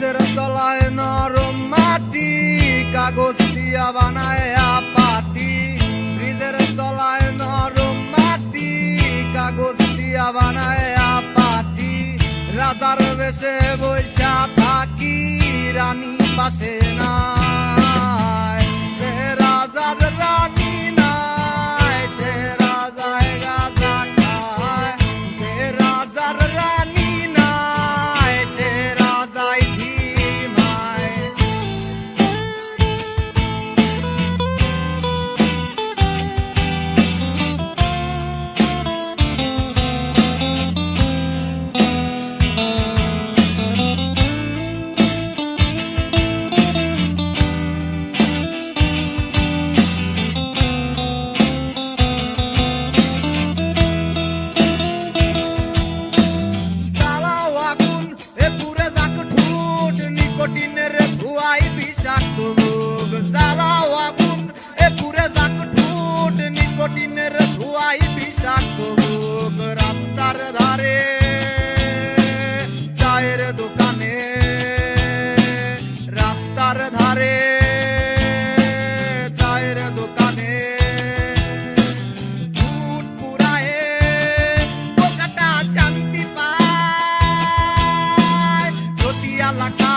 ফ্রিজের তলায় নরম মাটি, কাগজ দিয়া বানায় পাটি। ফ্রিজের তলায় নরম মাটি, কাগজ দিয়া বানায় পাটি। রাজার বেশে বৈশা থাকি, রানী পাশে নাই। সে রাজার রানী নাই, সে রাজায় গাঁজা খায়। সে রাজার রানী নাই, সে রাজায় ধিমায়। নিকোটিনের ধোঁয়ায় বিষাক্ত রোগ জ্বালাও আগুন, এ পুরে যাক ঠোঁট। নিকোটিনের ধোঁয়ায় বিষাক্ত রোগ। রাস্তার ধারে চায়ের দোকানে, রাস্তার ধারে চায়ের দোকানে দুধ পুরায়ে পোকাটা শান্তি পায়। প্রতি এলাকা